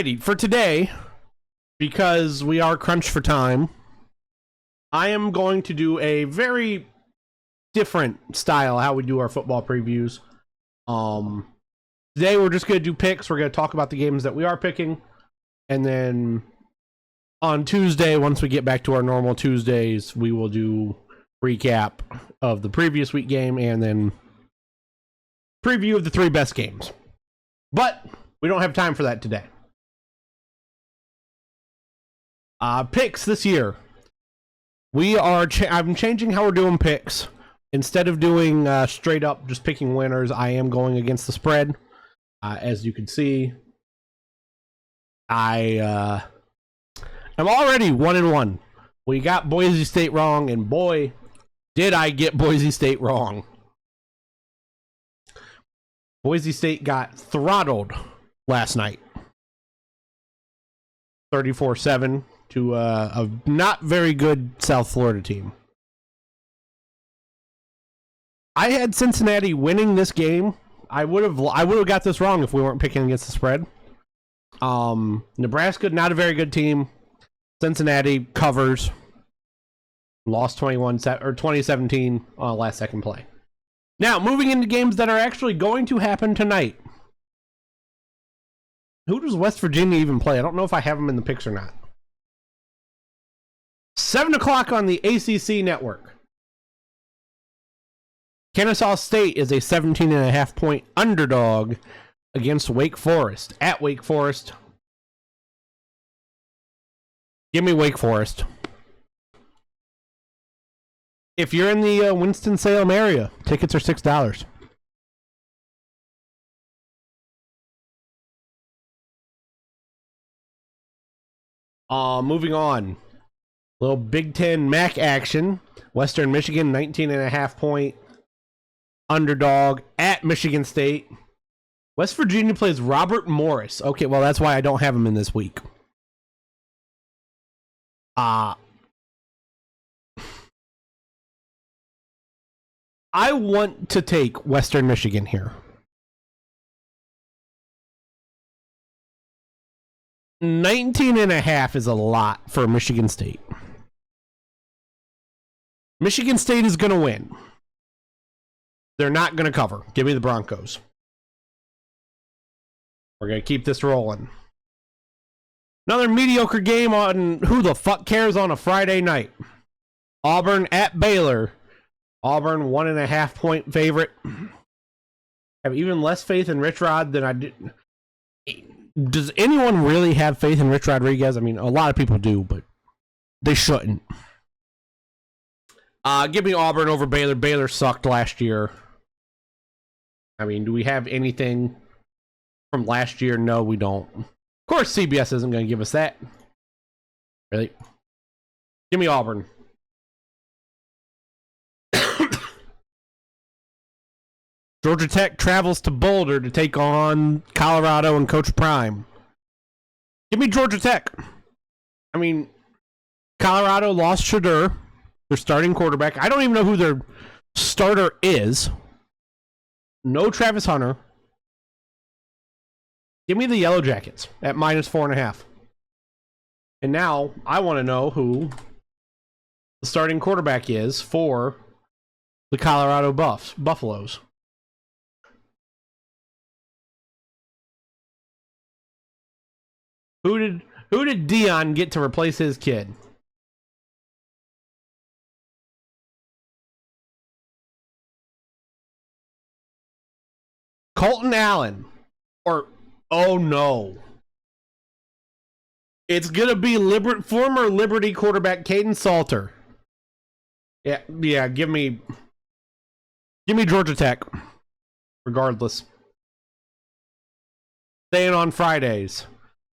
Alrighty, for today, because we are crunched for time, I am going to do a very different style how we do our football previews. Today we're just going to do picks. We're going to talk about the games that we are picking, and then on Tuesday, once we get back to our normal Tuesdays, we will do recap of the previous week game and then preview of the 3 best games. But we don't have time for that today. Picks this year. I'm changing how we're doing picks. Instead of doing straight up just picking winners, I am going against the spread. As you can see, I'm already 1-1. We got Boise State wrong, and boy, did I get Boise State wrong. Boise State got throttled last night, 34-7 to a not very good South Florida team. I had Cincinnati winning this game. I would have got this wrong if we weren't picking against the spread. Nebraska, not a very good team. Cincinnati covers. Lost 2017 last second play. Now, moving into games that are actually going to happen tonight. Who does West Virginia even play? I don't know if I have them in the picks or not. 7 o'clock on the ACC network. Kennesaw State is a 17.5 point underdog against Wake Forest. At Wake Forest. Give me Wake Forest. If you're in the Winston-Salem area, tickets are $6. Moving on. Little Big Ten MAC action. Western Michigan, 19.5 point underdog at Michigan State. West Virginia plays Robert Morris. Okay, well, that's why I don't have him in this week. I want to take Western Michigan here. 19.5 is a lot for Michigan State. Michigan State is going to win. They're not going to cover. Give me the Broncos. We're going to keep this rolling. Another mediocre game on who the fuck cares on a Friday night. Auburn at Baylor. Auburn, 1.5 point favorite. Have even less faith in Rich Rod than I did. Does anyone really have faith in Rich Rodriguez? I mean, a lot of people do, but they shouldn't. Give me Auburn over Baylor. Baylor sucked last year. I mean, do we have anything from last year? No, we don't. Of course, CBS isn't going to give us that. Really? Give me Auburn. Georgia Tech travels to Boulder to take on Colorado and Coach Prime. Give me Georgia Tech. I mean, Colorado lost Shadur, their starting quarterback. I don't even know who their starter is. No Travis Hunter. Give me the Yellow Jackets at -4.5. And now I want to know who the starting quarterback is for the Colorado Buffaloes. Who did Dion get to replace his kid? Colton Allen. Or, oh no. It's going to be former Liberty quarterback Caden Salter. Yeah, give me Georgia Tech. Regardless. Staying on Fridays.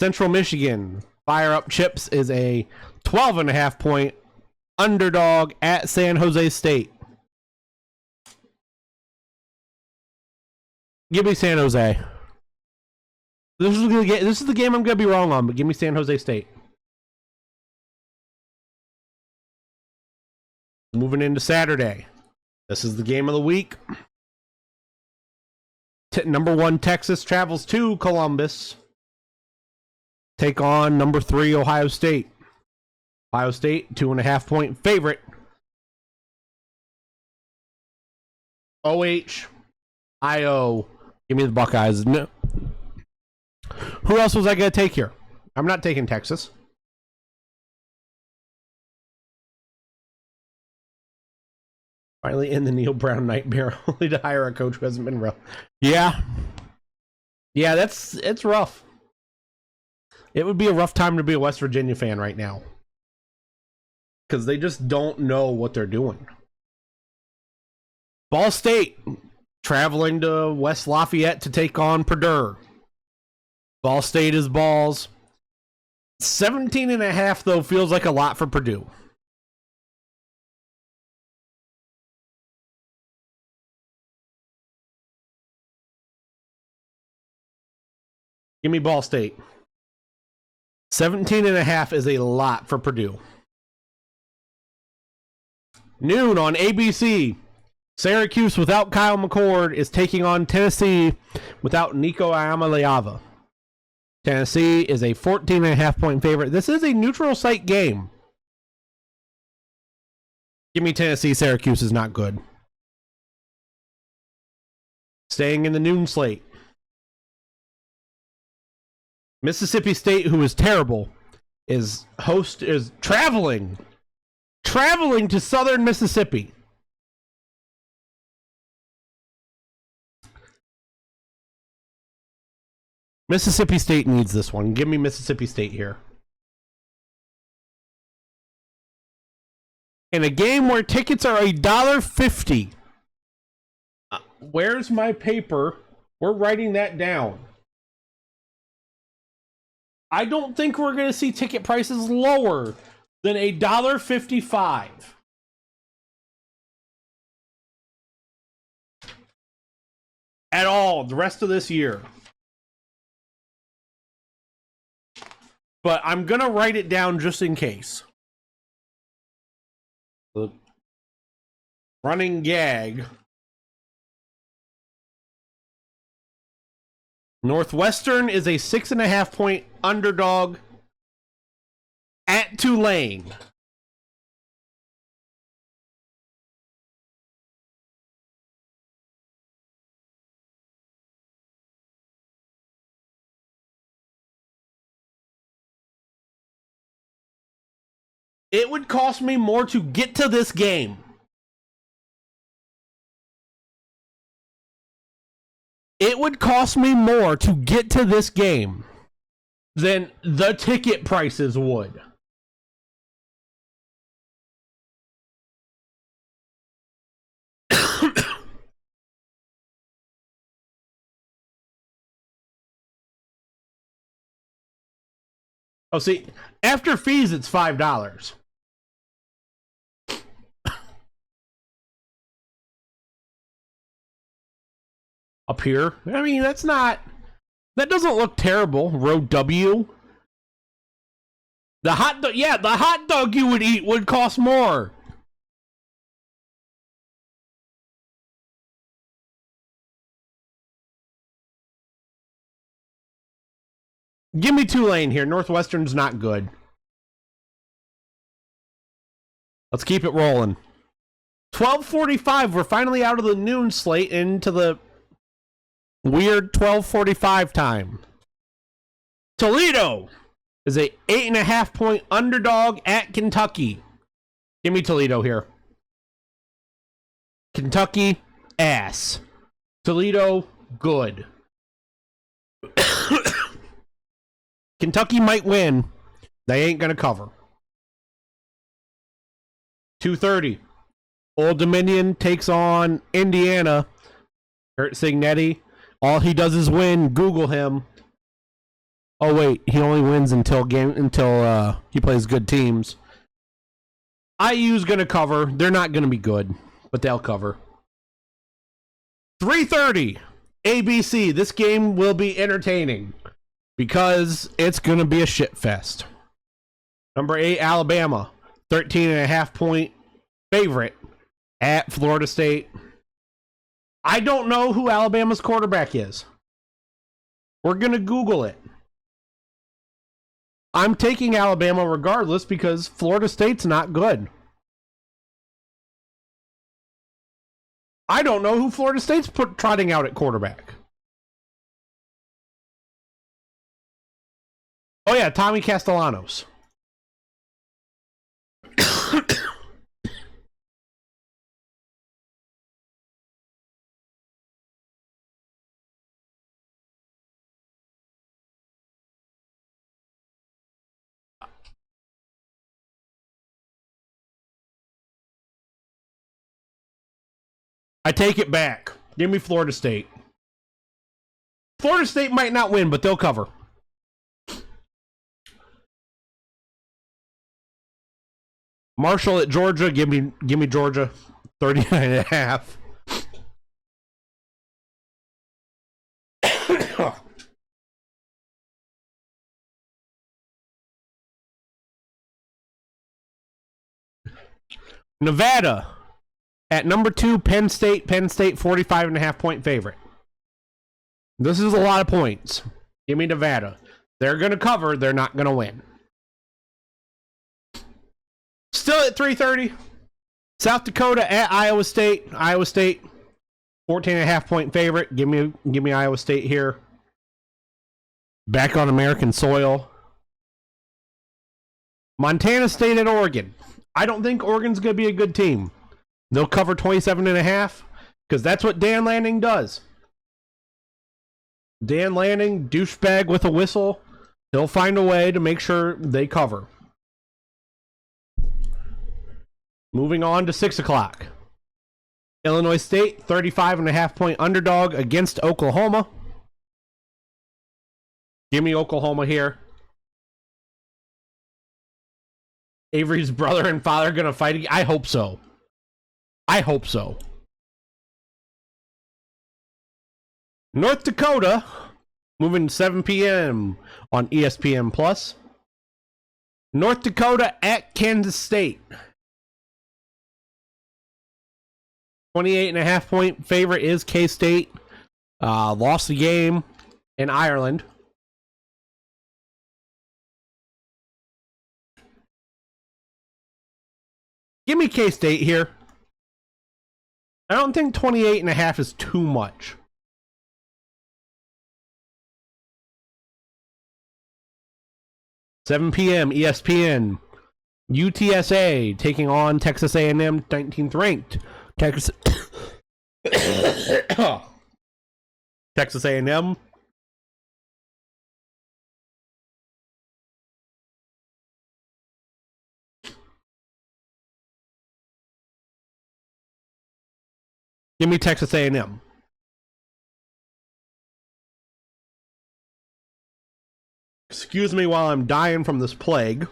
Central Michigan, Fire Up Chips is a 12.5 point underdog at San Jose State. Give me San Jose. This is the game I'm going to be wrong on, but give me San Jose State. Moving into Saturday. This is the game of the week. Number 1 Texas travels to Columbus. take on number 3 Ohio State. Ohio State, 2.5-point favorite. OHIO. Give me the Buckeyes. No. Who else was I going to take here? I'm not taking Texas. Finally in the Neil Brown nightmare, only to hire a coach who hasn't been real. Yeah. Yeah, it's rough. It would be a rough time to be a West Virginia fan right now. Because they just don't know what they're doing. Ball State traveling to West Lafayette to take on Purdue. Ball State is balls. 17.5, though, feels like a lot for Purdue. Give me Ball State. 17.5 is a lot for Purdue. Noon on ABC. Syracuse without Kyle McCord is taking on Tennessee without Nico Iamaleava. Tennessee is a 14.5-point favorite. This is a neutral site game. Give me Tennessee. Syracuse is not good. Staying in the noon slate. Mississippi State, who is terrible, is traveling to southern Mississippi. Mississippi State needs this one. Give me Mississippi State here. In a game where tickets are $1.50. Where's my paper? We're writing that down. I don't think we're going to see ticket prices lower than $1.55. At all the rest of this year. But I'm going to write it down just in case. The running gag. Northwestern is a 6.5-point underdog at Tulane. It would cost me more to get to this game. It would cost me more to get to this game than the ticket prices would. Oh, see, after fees, it's $5. Up here, I mean, that doesn't look terrible. Row W. The hot dog, yeah, the hot dog you would eat would cost more. Give me Tulane here. Northwestern's not good. Let's keep it rolling. 12:45. We're finally out of the noon slate into the weird 12:45 time. Toledo is a 8.5-point underdog at Kentucky. Give me Toledo here. Kentucky, ass. Toledo, good. Kentucky might win. They ain't going to cover. 2:30. Old Dominion takes on Indiana. Kurt Signetti. All he does is win. Google him. Oh wait, he only wins until he plays good teams. IU's going to cover. They're not going to be good, but they'll cover. 3:30. ABC. This game will be entertaining because it's going to be a shit fest. Number 8, Alabama. 13.5-point favorite at Florida State. I don't know who Alabama's quarterback is. We're going to Google it. I'm taking Alabama regardless because Florida State's not good. I don't know who Florida State's trotting out at quarterback. Oh yeah, Tommy Castellanos. I take it back. Give me Florida State. Florida State might not win, but they'll cover. Marshall at Georgia. Give me Georgia. 39.5. Nevada at number 2, Penn State. Penn State 45.5 point favorite. This is a lot of points. Give me Nevada. They're going to cover. They're not going to win. Still at 3:30. South Dakota at Iowa State. Iowa State 14.5 point favorite. Give me Iowa State here. Back on American soil. Montana State at Oregon. I don't think Oregon's going to be a good team. They'll cover 27.5 because that's what Dan Lanning does. Dan Lanning, douchebag with a whistle. He'll find a way to make sure they cover. Moving on to 6 o'clock. Illinois State, 35.5 point underdog against Oklahoma. Give me Oklahoma here. Avery's brother and father going to fight again? I hope so. I hope so. North Dakota, moving to 7 p.m. on ESPN Plus. North Dakota at Kansas State. 28.5 point favorite is K-State. Lost the game in Ireland. Give me K-State here. I don't think 28.5 is too much. $7 p.m. ESPN. UTSA taking on Texas A&M, 19th ranked. Texas A&M. Give me Texas A&M. Excuse me while I'm dying from this plague.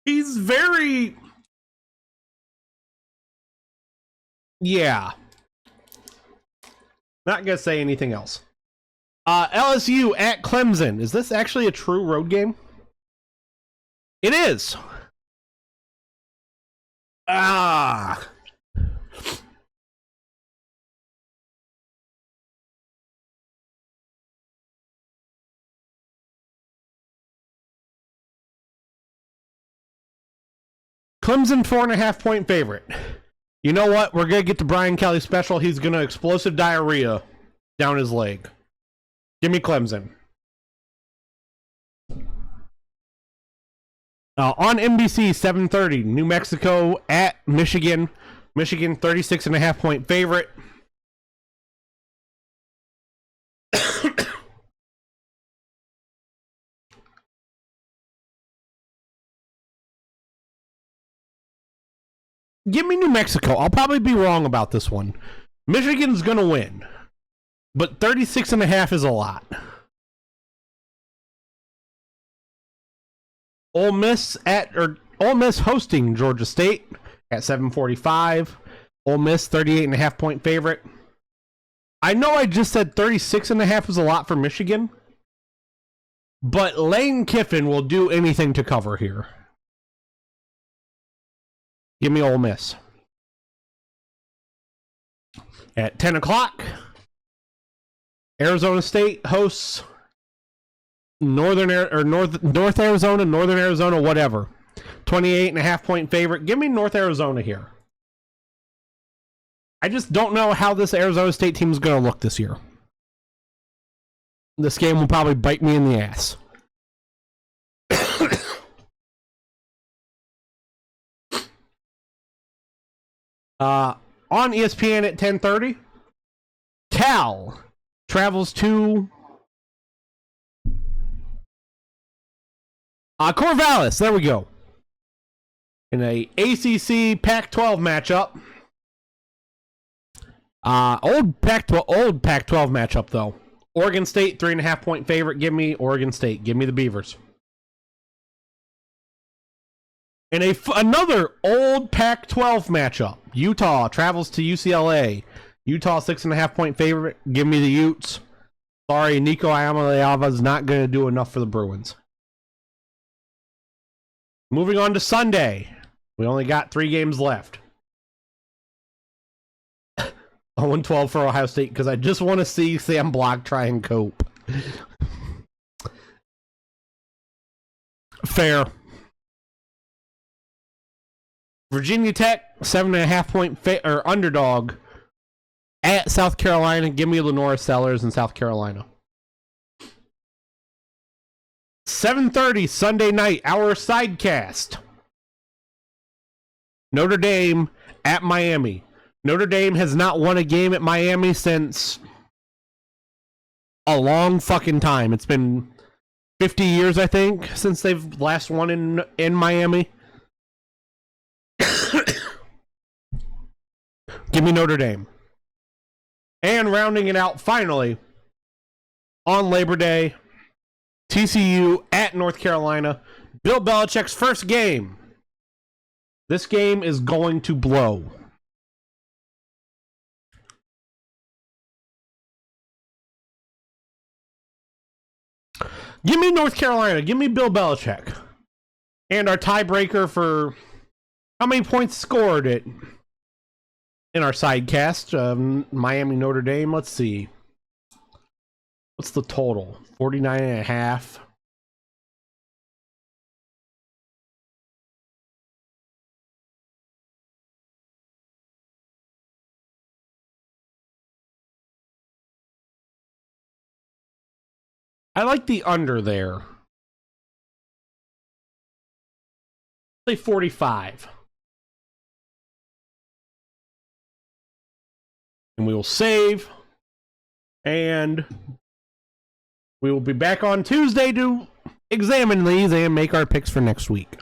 He's very... Yeah. Not gonna say anything else. LSU at Clemson. Is this actually a true road game? It is. Ah. Clemson 4.5 point favorite. You know what? We're going to get to Brian Kelly special. He's going to explosive diarrhea down his leg. Give me Clemson. On NBC, 7:30, New Mexico at Michigan. Michigan, 36.5 point favorite. Give me New Mexico. I'll probably be wrong about this one. Michigan's going to win. But 36.5 is a lot. Ole Miss hosting Georgia State at 7:45. Ole Miss 38.5 point favorite. I know I just said 36.5 is a lot for Michigan, but Lane Kiffin will do anything to cover here. Give me Ole Miss. At 10 o'clock, Arizona State hosts North Arizona, Northern Arizona, whatever. 28.5 point favorite. Give me North Arizona here. I just don't know how this Arizona State team is going to look this year. This game will probably bite me in the ass. On ESPN at 10:30, Cal travels to Corvallis. There we go. In a ACC Pac-12 matchup. Old Pac-12 matchup though. Oregon State 3.5 point favorite. Give me Oregon State. Give me the Beavers. In another old Pac-12 matchup, Utah travels to UCLA. Utah 6.5 point favorite. Give me the Utes. Sorry, Nico Iamaleava is not going to do enough for the Bruins. Moving on to Sunday. We only got 3 games left. 0-12 for Ohio State because I just want to see Sam Block try and cope. Fair. Virginia Tech, 7.5 point underdog at South Carolina. Give me Lenora Sellers in South Carolina. 7:30 Sunday night, our sidecast. Notre Dame at Miami. Notre Dame has not won a game at Miami since a long fucking time. It's been 50 years, I think, since they've last won in Miami. Give me Notre Dame. And rounding it out, finally, on Labor Day, TCU at North Carolina. Bill Belichick's first game. This game is going to blow. Give me North Carolina. Give me Bill Belichick. And our tiebreaker for how many points scored it in our sidecast. Miami, Notre Dame. Let's see. What's the total? 49.5. I like the under there. Say 45. And we will save. And we will be back on Tuesday to examine these and make our picks for next week.